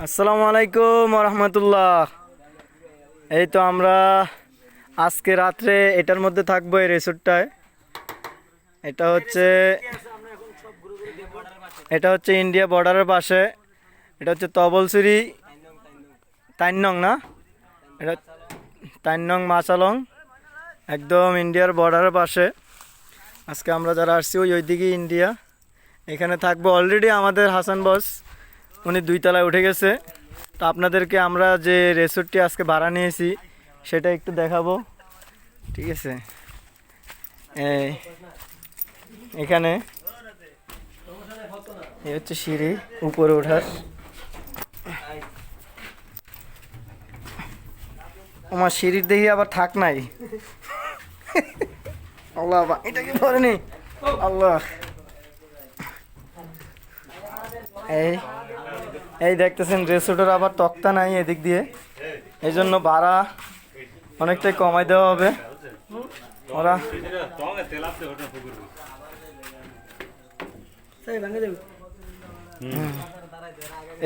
আসসালামু আলাইকুম রহমতুল্লাহ। এই তো আমরা আজকে রাত্রে এটার মধ্যে থাকবো, এই রিসোর্টটায়। এটা হচ্ছে ইন্ডিয়া বর্ডারের পাশে। এটা হচ্ছে তবলসুরি 3 নং না, এটা 3 নং মাচালং, একদম ইন্ডিয়ার বর্ডারের পাশে। আজকে আমরা যারা আসছি ওইদিকে ইন্ডিয়া, এখানে থাকবো। অলরেডি আমাদের হাসান বস উনি 2 তলায় উঠে গেছে। তো আপনাদেরকে আমরা যে রিসোর্টটি আজকে ভাড়া নিয়েছি সেটা একটু দেখাবো, ঠিক আছে? এখানে এই হচ্ছে সিঁড়ি উপরে ওঠার। আমার সিঁড়ির দেখি আবার থাক নাই। আল্লাহ, এটা কি ধরেনি? আল্লাহ, এই এই দেখতেছেন রিসোর্টের আবার তক্তা নাই এদিক দিয়ে, এই জন্য ভাড়া অনেকটাই কমাই দেওয়া হবে। ওরা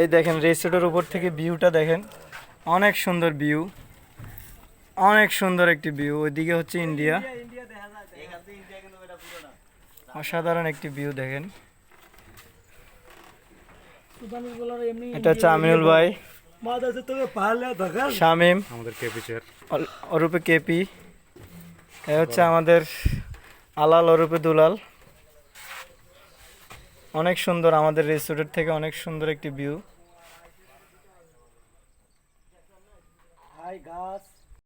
এই দেখেন রিসোর্টের উপর থেকে ভিউটা দেখেন, অনেক সুন্দর ভিউ, অনেক সুন্দর একটি ভিউ। ওইদিকে হচ্ছে ইন্ডিয়া, অসাধারণ একটি ভিউ দেখেন। এটা হচ্ছে আমিনুল ভাই, শামিম ওরূপে কেপি, এ হচ্ছে আমাদের আলাল ওরূপে দুলাল। অনেক সুন্দর, আমাদের রিসোর্টের থেকে অনেক সুন্দর একটি ভিউ। গাছ